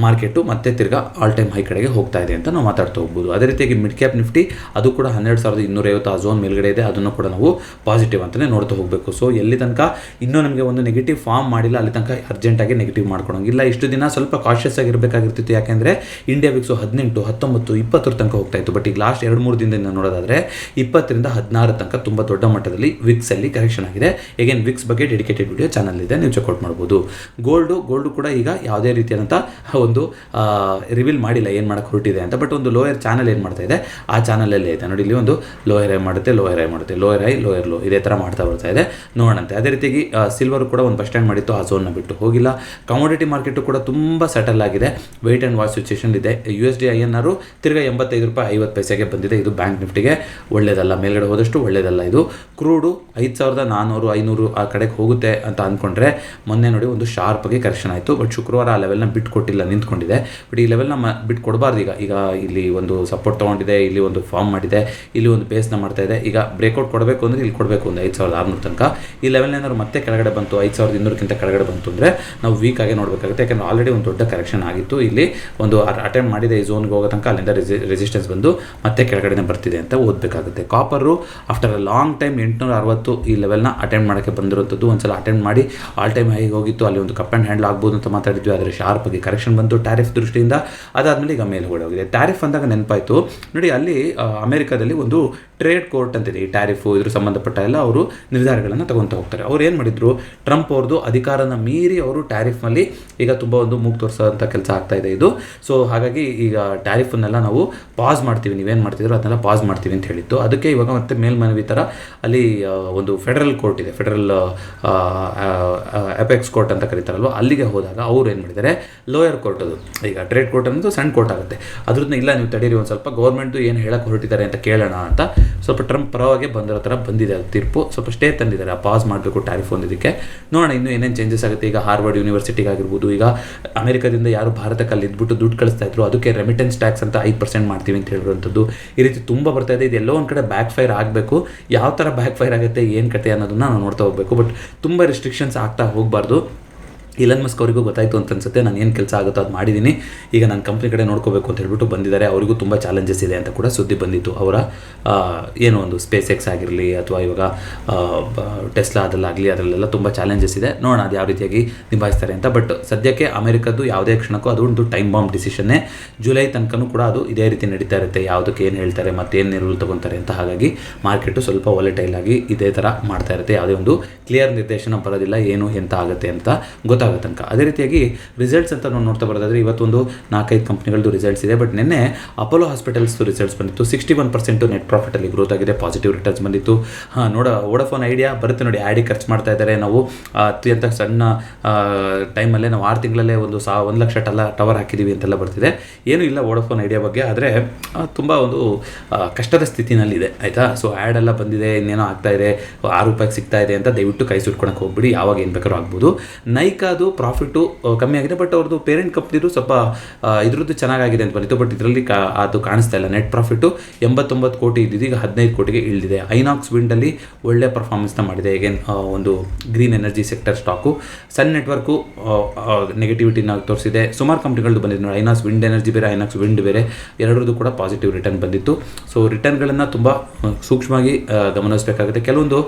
ಮಾರ್ಕೆಟು ಮತ್ತೆ ತಿರ್ಗಾ ಆಲ್ ಟೈಮ್ ಹೈ ಕಡೆಗೆ ಹೋಗ್ತಾ ಇದೆ ಅಂತ ನಾವು ಮಾತಾಡ್ತಾ ಹೋಗ್ಬೋದು. ಅದೇ ರೀತಿಯಾಗಿ ಮಿಡ್ ಕ್ಯಾಪ್ ನಿಫ್ಟಿ ಅದು ಕೂಡ 12,250 ಆ ಝೋನ್ ಮೇಲ್ಗಡೆ ಇದೆ. ಅದನ್ನು ಕೂಡ ನಾವು ಪಾಸಿಟಿವ್ ಅಂತಲೇ ನೋಡ್ತಾ ಹೋಗಬೇಕು. ಸೊ ಎಲ್ಲಿ ತನಕ ಇನ್ನೂ ನಮಗೆ ಒಂದು ನೆಗೆಟಿವ್ ಫಾರ್ಮ್ ಮಾಡಿಲ್ಲ ಅಲ್ಲಿ ತನಕ ಅರ್ಜೆಂಟಾಗಿ ನೆಗೆಟಿವ್ ಮಾಡ್ಕೊಳಂಗಿಲ್ಲ. ಇಷ್ಟು ದಿನ ಸ್ವಲ್ಪ ಕಾಷಿಯಸ್ ಆಗಿರಬೇಕಾಗಿರ್ತಿತ್ತು. ಯಾಕೆಂದರೆ ಇಂಡಿಯಾ ವಿಕ್ಸು 18, 19, 20 ತನಕ ಹೋಗ್ತಾ ಇತ್ತು. ಬಟ್ ಈಗ ಲಾಸ್ಟ್ 2-3 ದಿನದಿಂದ ನೋಡೋದಾದರೆ 20ರಿಂದ 16 ತನಕ ತುಂಬ ದೊಡ್ಡ ಮಟ್ಟದಲ್ಲಿ ವಿಕ್ಸಲ್ಲಿ ಕರೆಕ್ಷನ್ ಆಗಿದೆ. ಏಗೇನ್ ವಿಕ್ಸ್ ಬಗ್ಗೆ ಡೆಡಿಕೇಟೆಡ್ ವಿಡಿಯೋ ಚಾನಲ್ ಇದೆ, ನೀವು ಚೆಕ್ಔಟ್ ಮಾಡ್ಬೋದು. ಗೋಲ್ಡು ಕೂಡ ಈಗ ಯಾವುದೇ ರೀತಿಯಾದಂಥ ಒಂದು ರಿವೀಲ್ ಮಾಡಿಲ್ಲ ಏನು ಮಾಡೋಕ್ಕೆ ಹೊರಟಿದೆ ಅಂತ. ಬಟ್ ಒಂದು ಲೋಯರ್ ಚಾನಲ್ ಏನು ಮಾಡ್ತಾ ಇದೆ, ಆ ಚಾನಲಲ್ಲೇ ಇದೆ ನೋಡಿ. ಇಲ್ಲಿ ಒಂದು ಲೋಯರ್ ಹೈ ಮಾಡುತ್ತೆ, ಲೋಯರ್ ಹೈ ಮಾಡುತ್ತೆ, ಲೋಯರ್ ಹೈ, ಲೋಯರ್ ಲೋ, ಇದೇ ಥರ ಮಾಡ್ತಾ ಬರ್ತಾ ಇದೆ, ನೋಡೋಣಂತೆ. ಅದೇ ರೀತಿಯಾಗಿ ಸಿಲ್ವರು ಕೂಡ ಒಂದು ಬಸ್ ಸ್ಟ್ಯಾಂಡ್ ಮಾಡಿತ್ತು, ಆ ಝೋನ್ನ ಬಿಟ್ಟು ಹೋಗಿಲ್ಲ. ಕಮೋಡಿಟಿ ಮಾರ್ಕೆಟು ಕೂಡ ತುಂಬ ಸೆಟಲ್ ಆಗಿದೆ, ವೆಯ್ಟ್ ಆ್ಯಂಡ್ ವಾಚ್ ಸಿಚುಯೇಷನ್ ಇದೆ. USD INR ತಿರ್ಗಾ 85 ರೂಪಾಯಿ 50 ಪೈಸೆಗೆ ಬಂದಿದೆ. ಇದು ಬ್ಯಾಂಕ್ ನಿಫ್ಟಿಗೆ ಒಳ್ಳೆಯದಲ್ಲ, ಮೇಲ್ಗಡೆ ಹೋದಷ್ಟು ಒಳ್ಳೆಯದಲ್ಲ. ಇದು ಕ್ರೂಡು 5,400, 500 ಆ ಕಡೆಗೆ ಹೋಗುತ್ತೆ ಅಂತ ಅಂದ್ಕೊಂಡ್ರೆ ಮೊನ್ನೆ ನೋಡಿ ಒಂದು ಶಾರ್ಪಾಗಿ ಕರೆಕ್ಷನ್ ಆಯಿತು. ಬಟ್ ಶುಕ್ರವಾರ ಆ ಲೆವೆಲ್ನ ಬಿಟ್ಕೊಟ್ಟಿಲ್ಲ, ನಿಂತ್ಕೊಂಡಿದೆ. ಬಟ್ ಈ ಲೆವೆಲ್ನ ಬಿಟ್ಟು ಕೊಡಬಾರ್ದು. ಈಗ ಇಲ್ಲಿ ಒಂದು ಸಪೋರ್ಟ್ ತೊಗೊಂಡಿದೆ, ಇಲ್ಲಿ ಒಂದು ಫಾರ್ಮ್ ಮಾಡಿದೆ, ಇಲ್ಲಿ ಒಂದು ಬೇಸ್ನ ಮಾಡ್ತಾ ಇದೆ. ಈಗ ಬ್ರೇಕ್ಔಟ್ ಕೊಡಬೇಕು ಅಂದರೆ ಇಲ್ಲಿ ಕೊಡಬೇಕು ಒಂದು 5,600 ತನಕ. ಈ ಲೆವೆಲ್ ಏನಾದ್ರು ಮತ್ತೆ ಕೆಳಗಡೆ ಬಂತು, 5,200ಕ್ಕಿಂತ ಕೆಳಗಡೆ ಬಂತು ಅಂದರೆ ನಾವು ವೀಕ್ ಆಗಿ ನೋಡಬೇಕಾಗುತ್ತೆ. ಯಾಕಂದರೆ ಆಲ್ರೆಡಿ ಒಂದು ದೊಡ್ಡ ಕರೆಕ್ಷನ್ ಆಗಿತ್ತು. ಇಲ್ಲಿ ಒಂದು ಅಟೆಂಪ್ಟ್ ಮಾಡಿದೆ ಈ ಝೋನ್ಗೆ ಹೋಗೋ ತನಕ, ಅಲ್ಲಿಂದ ರೆಸಿಸ್ಟೆನ್ಸ್ ಬಂದು ಮತ್ತೆ ಕೆಳಗಡೆ ಬರ್ತಿದೆ ಅಂತ ಓದಬೇಕಾಗುತ್ತೆ. Copper after a long time 860 ಈ ಲೆವೆಲ್ನ ಅಟೆಂಪ್ಟ್ ಮಾಡೋಕ್ಕೆ ಬಂದಿರುವಂಥದ್ದು. ಒಂದ್ಸಲ ಅಟೆಂಪ್ಟ್ ಮಾಡಿ ಆಲ್ ಟೈಮ್ ಹೈ ಹೋಗಿತ್ತು, ಅಲ್ಲಿ ಒಂದು ಕಪ್ ಆ್ಯಂಡ್ ಹ್ಯಾಂಡಲ್ ಆಗ್ಬೋದು ಅಂತ ಮಾತಾಡಿದ್ವಿ. ಆದರೆ ಶಾರ್ಪ್ ಆಗಿ ಕರೆಕ್ಷನ್ ಬಂತು ಟ್ಯಾರಿಫ್ ದೃಷ್ಟಿಯಿಂದ. ಅದಾದಮೇಲೆ ಈಗ ಮೇಲ್ಗಡೆ ಹೋಗಿದೆ. ಟ್ಯಾರಿಫ್ ಅಂದಾಗ ನೆನಪಾಯಿತು ನೋಡಿ, ಅಲ್ಲಿ ಅಮೆರಿಕಾದಲ್ಲಿ ಒಂದು ಟ್ರೇಡ್ ಕೋರ್ಟ್ ಅಂತಿದೆ. ಈ ಟ್ಯಾರಿಫು ಇದ್ರ ಸಂಬಂಧಪಟ್ಟ ಎಲ್ಲ ಅವರು ನಿರ್ಧಾರಗಳನ್ನು ತಗೊತಾ ಹೋಗ್ತಾರೆ. ಅವ್ರು ಏನು ಮಾಡಿದ್ರು, ಟ್ರಂಪ್ ಅವ್ರದ್ದು ಅಧಿಕಾರನ ಮೀರಿ ಅವರು ಟ್ಯಾರಿಫ್ನಲ್ಲಿ ಈಗ ತುಂಬ ಒಂದು ಮೂಗು ತೋರಿಸೋಂಥ ಕೆಲಸ ಆಗ್ತಾ ಇದೆ ಇದು. ಸೊ ಹಾಗಾಗಿ ಈಗ ಟ್ಯಾರಿಫನ್ನೆಲ್ಲ ನಾವು ಪಾಸ್ ಮಾಡ್ತೀವಿ, ನೀವೇನು ಮಾಡ್ತಿದ್ರು ಅದನ್ನೆಲ್ಲ ಪಾಸ್ ಮಾಡ್ತೀವಿ ಅಂತ ಹೇಳಿತ್ತು. ಅದಕ್ಕೆ ಇವಾಗ ಮತ್ತೆ ಮೇಲ್ಮನವಿ ಥರ ಅಲ್ಲಿ ಒಂದು ಫೆಡರಲ್ ಕೋರ್ಟ್ ಇದೆ, ಫೆಡರಲ್ ಅಪೆಕ್ಸ್ ಕೋರ್ಟ್ ಅಂತ ಕರೀತಾರಲ್ವ, ಅಲ್ಲಿಗೆ ಹೋದಾಗ ಅವ್ರು ಏನು ಮಾಡಿದ್ದಾರೆ, ಲೋಯರ್ ಕೋರ್ಟ್, ಅದು ಈಗ ಟ್ರೇಡ್ ಕೋರ್ಟ್ ಅನ್ನೋದು ಸಣ್ಣ ಕೋರ್ಟ್ ಆಗುತ್ತೆ, ಅದ್ರದ್ದು ಇಲ್ಲ ನೀವು ತಡೀರಿ ಒಂದು ಸ್ವಲ್ಪ, ಗೌರ್ಮೆಂಟ್ದು ಏನು ಹೇಳಕ್ಕೆ ಹೊರಟಿದ್ದಾರೆ ಅಂತ ಕೇಳೋಣ ಅಂತ ಸ್ವಲ್ಪ ಟ್ರಂಪ್ ಪರವಾಗಿ ಬಂದಿರೋ ಥರ ಬಂದಿದೆ ಅದು ತೀರ್ಪು. ಸ್ವಲ್ಪ ಸ್ಟೇ ತಂದಿದ್ದಾರೆ, ಪಾಸ್ ಮಾಡಬೇಕು ಟ್ಯಾರಿಫ್ ಒಂದಿದ್ದಕ್ಕೆ. ನೋಡೋಣ ಇನ್ನೂ ಏನೇನು ಚೇಂಜಸ್ ಆಗುತ್ತೆ. ಈಗ ಹಾರ್ವರ್ಡ್ ಯೂನಿವರ್ಸಿಟಿಗಾಗಿರ್ಬೋದು, ಈಗ ಅಮೆರಿಕದಿಂದ ಯಾರು ಭಾರತಕ್ಕೆ ಅಲ್ಲಿ ಇದ್ಬಿಟ್ಟು ದುಡ್ಡು ಕಳಿಸ್ತಾ ಇದ್ರು ಅದಕ್ಕೆ ರೆಮಿಟೆನ್ಸ್ ಟ್ಯಾಕ್ಸ್ ಅಂತ 5% ಮಾಡ್ತೀವಿ ಅಂತ ಹೇಳಿರುವಂಥದ್ದು, ಈ ರೀತಿ ತುಂಬ ಬರ್ತಾ ಇದೆ. ಇದೆಲ್ಲೋ ಒಂದು ಕಡೆ ಬ್ಯಾಕ್ ಫೈರ್ ಆಗಬೇಕು. ಯಾವ ಥರ ಬ್ಯಾಕ್ ಫೈರ್ ಆಗುತ್ತೆ, ಏನು ಕತೆ ಅನ್ನೋದನ್ನ ನಾವು ನೋಡ್ತಾ ಹೋಗಬೇಕು. ಬಟ್ ತುಂಬ ರಿಸ್ಟ್ರಿಕ್ಷನ್ಸ್ ಆಗ್ತಾ ಹೋಗಬಾರ್ದು. ಇಲನ್ ಮಸ್ಕ್ ಅವರಿಗೂ ಗೊತ್ತಾಯಿತು ಅಂತ ಅನ್ಸುತ್ತೆ, ನಾನು ಏನು ಕೆಲಸ ಆಗುತ್ತೋ ಅದು ಮಾಡಿದ್ದೀನಿ, ಈಗ ನಾನು ಕಂಪ್ನಿ ಕಡೆ ನೋಡ್ಕೋಬೇಕು ಅಂತ ಹೇಳ್ಬಿಟ್ಟು ಬಂದಿದ್ದಾರೆ. ಅವರಿಗೂ ತುಂಬ ಚಾಲೆಂಜಸ್ ಇದೆ ಅಂತ ಕೂಡ ಸುದ್ದಿ ಬಂದಿತ್ತು. ಅವರ ಏನೋ ಒಂದು ಸ್ಪೇಸ್ ಎಕ್ಸ್ ಆಗಿರಲಿ ಅಥವಾ ಇವಾಗ ಟೆಸ್ಲಾ ಅದರಲ್ಲಾಗಲಿ, ಅದರಲ್ಲೆಲ್ಲ ತುಂಬ ಚಾಲೆಂಜಸ್ ಇದೆ. ನೋಡೋಣ ಅದು ಯಾವ ರೀತಿಯಾಗಿ ನಿಭಾಯಿಸ್ತಾರೆ ಅಂತ. ಬಟ್ ಸದ್ಯಕ್ಕೆ ಅಮೆರಿಕದ್ದು ಯಾವುದೇ ಕ್ಷಣಕ್ಕೂ ಅದು ಒಂದು ಟೈಮ್ ಬಾಂಬ್ ಡಿಸಿಷನ್ನೇ. ಜುಲೈ ತನಕನೂ ಕೂಡ ಅದು ಇದೇ ರೀತಿ ನಡೀತಾ ಇರುತ್ತೆ, ಯಾವುದಕ್ಕೆ ಏನು ಹೇಳ್ತಾರೆ ಮತ್ತು ಏನು ರೂಲ್ ತೊಗೊತಾರೆ ಅಂತ. ಹಾಗಾಗಿ ಮಾರ್ಕೆಟು ಸ್ವಲ್ಪ ವಾಲೆಟೈಲ್ ಆಗಿ ಇದೇ ಥರ ಮಾಡ್ತಾ ಇರುತ್ತೆ. ಯಾವುದೇ ಒಂದು ಕ್ಲಿಯರ್ ನಿರ್ದೇಶನ ಬರೋದಿಲ್ಲ ಏನು ಎಂತ ಆಗುತ್ತೆ ಅಂತ ಗೊತ್ತಾಗುತ್ತೆ ತನಕ. ಅದೇ ರೀತಿಯಾಗಿ ರಿಸಲ್ಟ್ಸ್ ಅಂತ ನಾವು ನೋಡ್ತಾ ಬರೋದಾದರೆ ಇವತ್ತೊಂದು 4-5 ಕಂಪ್ನಿಗಳದ್ದು ರಿಸಲ್ಟ್ಸ್ ಇದೆ. ಬಟ್ ನಿನ್ನೆ ಅಪೋಲೋ ಹಾಸ್ಪಿಟಲ್ಸ್ದು ರಿಸಲ್ಟ್ಸ್ ಬಂದಿತ್ತು. 61% ನೆಟ್ ಪ್ರಾಫಿಟಲ್ಲಿ ಗ್ರೋತ್ ಆಗಿದೆ, ಪಾಸಿಟಿವ್ ರಿಟರ್ನ್ಸ್ ಬಂದಿತ್ತು. ವೋಡಾಫೋನ್ ಐಡಿಯಾ ಬರುತ್ತೆ ನೋಡಿ, ಆ್ಯಡಿಗೆ ಖರ್ಚು ಮಾಡ್ತಾ ಇದ್ದಾರೆ. ನಾವು ಅತ್ಯಂತ ಸಣ್ಣ ಟೈಮಲ್ಲೇ ನಾವು 6 ತಿಂಗಳಲ್ಲೇ 1 ಲಕ್ಷ ಟವರ್ ಹಾಕಿದ್ದೀವಿ ಅಂತೆಲ್ಲ ಬರ್ತಿದೆ. ಏನೂ ಇಲ್ಲ ವೋಡಾಫೋನ್ ಐಡಿಯಾ ಬಗ್ಗೆ, ಆದರೆ ತುಂಬ ಒಂದು ಕಷ್ಟದ ಸ್ಥಿತಿನಲ್ಲಿದೆ ಆಯಿತಾ. ಸೊ ಆ್ಯಡ್ ಎಲ್ಲ ಬಂದಿದೆ, ಇನ್ನೇನೋ ಆಗ್ತಾ ಇದೆ, ₹6 ಸಿಗ್ತಾ ಇದೆ ಅಂತ ದಯವಿಟ್ಟು ಕೈ ಸುಟ್ಕೊಳಕ್ಕೆ ಹೋಗ್ಬಿಡಿ, ಯಾವಾಗ ಏನು ಬೇಕಾದ್ರೂ ಆಗ್ಬೋದು. ನೈಕಾದು ಪ್ರಾಫಿಟು ಕಮ್ಮಿ ಆಗಿದೆ, ಬಟ್ ಅವ್ರದ್ದು ಪೇರೆಂಟ್ ಕಂಪ್ನಿದು ಸ್ವಲ್ಪ ಇದ್ರದ್ದು ಚೆನ್ನಾಗಿದೆ ಅಂತ ಬಂದಿತ್ತು. ಬಟ್ ಇದರಲ್ಲಿ ಅದು ಕಾಣಿಸ್ತಾ ಇಲ್ಲ. ನೆಟ್ ಪ್ರಾಫಿಟು 89 ಕೋಟಿ ಇದ್ದಿದ್ದು ಈಗ 15 ಕೋಟಿಗೆ ಇಳಿದಿದೆ. ಐನಾಕ್ಸ್ ವಿಂಡಲ್ಲಿ ಒಳ್ಳೆ ಪರ್ಫಾರ್ಮೆನ್ಸ್ನ ಮಾಡಿದೆ. ಹೇಗೆ ಒಂದು ಗ್ರೀನ್ ಎನರ್ಜಿ ಸೆಕ್ಟರ್ ಸ್ಟಾಕು. ಸನ್ ನೆಟ್ವರ್ಕು ನೆಗೆಟಿವಿಟಿನ ತೋರಿಸಿದೆ. ಸುಮಾರು ಕಂಪ್ನಿಗಳದ್ದು ಬಂದಿದೆ ನೋಡಿ, ಐನಾಕ್ಸ್ ವಿಂಡ್ ಎನರ್ಜಿ ಬೇರೆ, ಐನಾಕ್ಸ್ ವಿಂಡ್ ಬೇರೆ, ಎರಡರದ್ದು ಕೂಡ ಪಾಸಿಟಿವ್ ರಿಟರ್ನ್ ಬಂದಿತ್ತು. ಸೊ ರಿಟರ್ನ್ಗಳನ್ನು ತುಂಬ ಸೂಕ್ಷ್ಮವಾಗಿ ಗಮನಿಸಬೇಕಾಗುತ್ತೆ. ಕೆಲವೊಂದು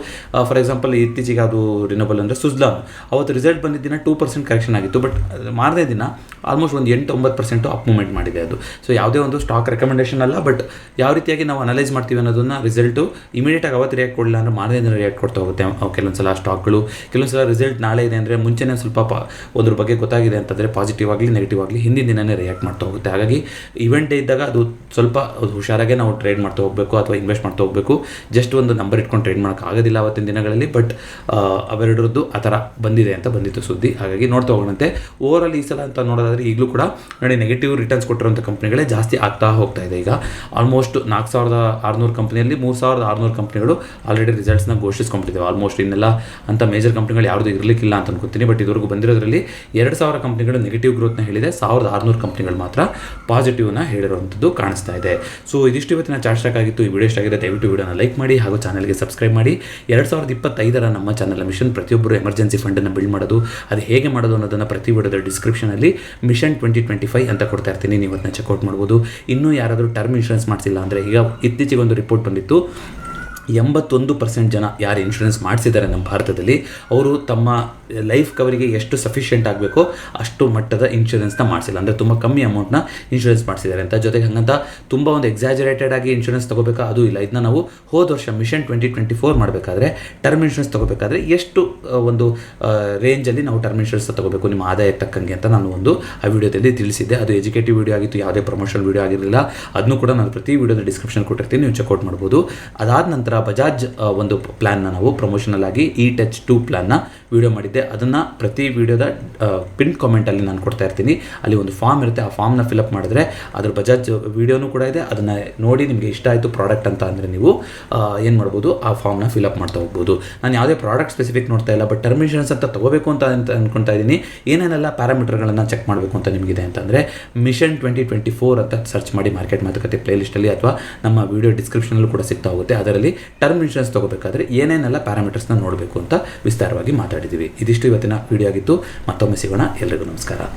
ಫಾರ್ ಎಕ್ಸಾಂಪಲ್ ಇತ್ತೀಚೆಗೆ ಅದು ರಿನೋಬಲ್ ಅಂದರೆ ಸುಜ್ಲಾನ್, ಅವತ್ತು ರಿಸಲ್ಟ್ ಬಂದಿದ್ದಿನ 2% ಕರೆಕ್ಷನ್ ಆಗಿತ್ತು. ಬಟ್ ಮಾರನೇ ದಿನ ಆಲ್ಮೋಸ್ಟ್ ಒಂದು 8-9% ಅಪ್ ಮೂವ್ಮೆಂಟ್ ಮಾಡಿದೆ ಅದು. ಸೊ ಯಾವುದೇ ಒಂದು ಸ್ಟಾಕ್ ರೆಕಮೆಂಡೇಷನ್ ಅಲ್ಲ, ಬಟ್ ಯಾವ ರೀತಿಯಾಗಿ ನಾವು ಅನಲೈಸ್ ಮಾಡ್ತೀವಿ ಅನ್ನೋದನ್ನು ರಿಸಲ್ಟು ಇಮಿಡಿಯೇಟಾಗಿ ಅವತ್ತು ರಿಯಾಕ್ಟ್ ಕೊಡಲಿಲ್ಲ ಅಂದರೆ ಮಾರನೇ ದಿನ ರಿಯಾಕ್ಟ್ ಕೊಡ್ತಾ ಹೋಗುತ್ತೆ ಕೆಲವೊಂದು ಸಲ ಸ್ಟಾಕ್ಗಳು. ಕೆಲವೊಂದು ಸಲ ರಿಸಲ್ಟ್ ನಾಳೆ ಇದೆ ಅಂದರೆ ಮುಂಚೆನೇ ಸ್ವಲ್ಪ ಒಂದ್ರ ಬಗ್ಗೆ ಗೊತ್ತಾಗಿದೆ ಅಂತಂದರೆ ಪಾಸಿಟಿವ್ ಆಗಲಿ ನೆಗೆಟಿವ್ ಆಗಲಿ ಹಿಂದಿನ ದಿನವೇ ರಿಯಾಕ್ಟ್ ಮಾಡ್ತಾ ಹೋಗುತ್ತೆ. ಹಾಗಾಗಿ ಇವೆಂಟ್ ಡೇ ಇದ್ದಾಗ ಅದು ಸ್ವಲ್ಪ ಹುಷಾರಾಗೆ ನಾವು ಟ್ರೇಡ್ ಮಾಡ್ತಾ ಹೋಗಬೇಕು ಅಥವಾ ಇನ್ವೆಸ್ಟ್ ಮಾಡ್ತಾ ಹೋಗಬೇಕು. ಜಸ್ಟ್ ಒಂದು ನಂಬರ್ ಇಟ್ಕೊಂಡು ಟ್ರೇಡ್ ಮಾಡೋಕ್ಕೆ ಆಗೋದಿಲ್ಲ ಅವತ್ತಿನ ದಿನಗಳಲ್ಲಿ. ಬಟ್ ಅವೆರಡರದ್ದು ಆ ಥರ ಬಂದಿದೆ ಅಂತ ಬಂದಿತ್ತು ಸುದ್ದಿ. ಹಾಗಾಗಿ ನೋಡ್ತಾ ಹೋಗೋಣಂತೆ. ಓವರಾಲ್ ಈ ಸಲ ಅಂತ ನೋಡೋದಾದರೆ ಈಗಲೂ ಕೂಡ ನೋಡಿ ನೆಗೆಟಿವ್ ರಿಟರ್ನ್ಸ್ ಕೊಟ್ಟಿರುವಂಥ ಕಂಪ್ನಿಗಳೇ ಜಾಸ್ತಿ ಆಗ್ತಾ ಹೋಗ್ತಾ ಇದೆ. ಈಗ ಆಲ್ಮೋಸ್ಟ್ 4600 ಕಂಪ್ನಿಯಲ್ಲಿ 3600 ಕಂಪ್ನಿಗಳು ಆಲ್ರೆಡಿ ರಿಸಲ್ಟ್ಸ್ನ ಘೋಷಿಸ್ಕೊಂಡಿದ್ದೇವೆ. ಆಲ್ಮೋಸ್ಟ್ ಇನ್ನೆಲ್ಲ ಅಂತ ಮೇಜರ್ ಕಂಪ್ನಿಗಳು ಯಾವುದು ಇರಲಿಕ್ಕಿಲ್ಲ ಅಂತ ಅನ್ಕೋತೀನಿ. ಬಟ್ ಇದುವರೆಗೂ ಬಂದಿರೋದ್ರಲ್ಲಿ 2000 ಕಂಪ್ನಿಗಳು ನೆಗೆಟಿವ್ ಗ್ರೋತ್ನ ಹೇಳಿದೆ, 1600 ಕಂಪ್ನಿಗಳು ಮಾತ್ರ ಪಾಸಿಟಿವ್ನ ಹೇಳಿರುವಂಥದ್ದು ಕಾಣಿಸ್ತಾ ಇದೆ. ಸೊ ಇದಿಷ್ಟು ಇವತ್ತಿನ ಚಾರ್ಟ್ ಸ್ಟಾಕ್ ಆಗಿತ್ತು. ಈ ವಿಡಿಯೋ ಇಷ್ಟ ಆಗಿದೆ ದಯವಿಟ್ಟು ವಿಡಿಯೋನ ಲೈಕ್ ಮಾಡಿ ಹಾಗೂ ಚಾನಲ್ಗೆ ಸಬ್ಸ್ಕ್ರೈಬ್ ಮಾಡಿ. 2025 ನಮ್ಮ ಚಾನಲ್ ಮಿಷನ್ ಪ್ರತಿಯೊಬ್ಬರು ಎಮರ್ಜೆನ್ಸಿ ಫಂಡನ್ನು ಬಿಲ್ಡ್ ಮಾಡೋದು, ಅದು ಹೇಗೆ ಮಾಡೋದು ಅನ್ನೋದನ್ನು ಪ್ರತಿ ವಿಡಿಯೋದ ಡಿಸ್ಕ್ರಿಪ್ಷನಲ್ಲಿ ಮಿಷನ್ 2025 ಅಂತ ಕೊಡ್ತಾ ಇರ್ತೀನಿ, ನೀವು ಅದನ್ನ ಚೆಕ್ಔಟ್ ಮಾಡ್ಬೋದು. ಇನ್ನೂ ಯಾರಾದರೂ ಟರ್ಮ್ ಇನ್ಶೂರೆನ್ಸ್ ಮಾಡಿಸಿಲ್ಲ ಅಂದರೆ, ಈಗ ಇತ್ತೀಚೆಗೆ ಒಂದು ರಿಪೋರ್ಟ್ ಬಂದಿತ್ತು, 81% ಜನ ಯಾರು ಇನ್ಶೂರೆನ್ಸ್ ಮಾಡಿಸಿದ್ದಾರೆ ನಮ್ಮ ಭಾರತದಲ್ಲಿ, ಅವರು ತಮ್ಮ ಲೈಫ್ ಕವರಿಗೆ ಎಷ್ಟು ಸಫಿಷಿಯೆಂಟ್ ಆಗಬೇಕೋ ಅಷ್ಟು ಮಟ್ಟದ ಇನ್ಶೂರೆನ್ಸ್ನ ಮಾಡಿಸಿಲ್ಲ. ಅಂದರೆ ತುಂಬ ಕಮ್ಮಿ ಅಮೌಂಟ್ನ ಇನ್ಶೂರೆನ್ಸ್ ಮಾಡಿಸಿದ್ದಾರೆ ಅಂತ. ಜೊತೆಗೆ ಹಂಗಂತ ತುಂಬ ಒಂದು ಎಕ್ಸಾಜರೇಟೆಡ್ ಆಗಿ ಇನ್ಶೂರೆನ್ಸ್ ತೊಗೋಬೇಕಾ, ಅದು ಇಲ್ಲ. ಇದನ್ನ ನಾವು ಹೋದ ವರ್ಷ ಮಿಷನ್ 2024 ಮಾಡಬೇಕಾದ್ರೆ ಟರ್ಮ್ ಇನ್ಶೂರೆನ್ಸ್ ತೊಗೋಬೇಕಾದ್ರೆ ಎಷ್ಟು ಒಂದು ರೇಂಜಲ್ಲಿ ನಾವು ಟರ್ಮ್ ಇನ್ಶೂರೆನ್ಸ್ ತೊಗೋಬೇಕು ನಿಮ್ಮ ಆದಾಯ ತಕ್ಕಂಗೆ ಅಂತ ನಾನು ಒಂದು ಆ ವಿಡಿಯೋದಲ್ಲಿ ತಿಳಿಸಿದ್ದೆ. ಅದು ಎಜುಕೇಟಿವ್ ವಿಡಿಯೋ ಆಗಿತ್ತು, ಯಾವುದೇ ಪ್ರಮೋಷನಲ್ ವಿಡಿಯೋ ಆಗಿರಲಿಲ್ಲ. ಅದನ್ನು ಕೂಡ ನಾನು ಪ್ರತಿ ವಿಡಿಯೋದ ಡಿಸ್ಕ್ರಿಪ್ಷನ್ ಕೊಟ್ಟಿರ್ತೀನಿ, ನೀವು ಚೆಕ್ಔಟ್ ಮಾಡ್ಬೋದು. ಅದಾದ ನಂತರ ಬಜಾಜ್ ಒಂದು ಪ್ಲ್ಯಾನ್ನ ನಾವು ಪ್ರಮೋಷನಲ್ ಆಗಿ ಟಚ್ 2 ಪ್ಲ್ಯಾನ್ನ ವಿಡಿಯೋ ಮಾಡಿದ್ದೆ. ಅದನ್ನು ಪ್ರತಿ ವಿಡಿಯೋದ ಪಿನ್ ಕಾಮೆಂಟಲ್ಲಿ ನಾನು ಕೊಡ್ತಾ ಇರ್ತೀನಿ. ಅಲ್ಲಿ ಒಂದು ಫಾರ್ಮ್ ಇರುತ್ತೆ, ಆ ಫಾರ್ಮ್ನ ಫಿಲಪ್ ಮಾಡಿದ್ರೆ ಅದ್ರ ಬಜಾಜ್ ವಿಡಿಯೋನೂ ಕೂಡ ಇದೆ. ಅದನ್ನು ನೋಡಿ ನಿಮಗೆ ಇಷ್ಟ ಆಯಿತು ಪ್ರಾಡಕ್ಟ್ ಅಂತ ಅಂದರೆ ನೀವು ಏನು ಮಾಡ್ಬೋದು, ಆ ಫಾರ್ಮ್ನ ಫಿಲಪ್ ಮಾಡ್ತಾ ಹೋಗ್ಬೋದು. ನಾನು ಯಾವುದೇ ಪ್ರಾಡಕ್ಟ್ ಸ್ಪೆಸಿಫಿಕ್ ನೋಡ್ತಾ ಇಲ್ಲ, ಬಟ್ ಟರ್ಮ್ ಇನ್ಶೂರೆನ್ಸ್ ಅಂತ ತೊಗೋಬೇಕು ಅಂತ ಅನ್ಕೊಳ್ತಾ ಇದ್ದೀನಿ. ಏನೇನೆಲ್ಲ ಪ್ಯಾರಾಮೀಟರ್ಗಳನ್ನು ಚೆಕ್ ಮಾಡಬೇಕು ಅಂತ ನಿಮಗಿದೆ ಅಂತಂದರೆ ಮಿಷನ್ 2024 ಅಂತ ಸರ್ಚ್ ಮಾಡಿ ಮಾರ್ಕೆಟ್ ಮಾತುಕತೆ ಪ್ಲೇಲಿಸ್ಟಲ್ಲಿ ಅಥವಾ ನಮ್ಮ ವಿಡಿಯೋ ಡಿಸ್ಕ್ರಿಪ್ಷನಲ್ಲೂ ಕೂಡ ಸಿಗ್ತಾ ಹೋಗುತ್ತೆ. ಅದರಲ್ಲಿ ಟರ್ಮ್ ಇನ್ಶೂರೆನ್ಸ್ ತೊಗೋಬೇಕಾದ್ರೆ ಏನೇನೆಲ್ಲ ಪ್ಯಾರಾಮೀಟರ್ಸ್ನ ನೋಡಬೇಕು ಅಂತ ವಿಸ್ತಾರವಾಗಿ ಮಾತಾಡಿದ್ದೀವಿ. ಇದಿಷ್ಟು ಇವತ್ತಿನ ವಿಡಿಯೋ ಆಗಿತ್ತು. ಮತ್ತೊಮ್ಮೆ ಸಿಗೋಣ. ಎಲ್ರಿಗೂ ನಮಸ್ಕಾರ.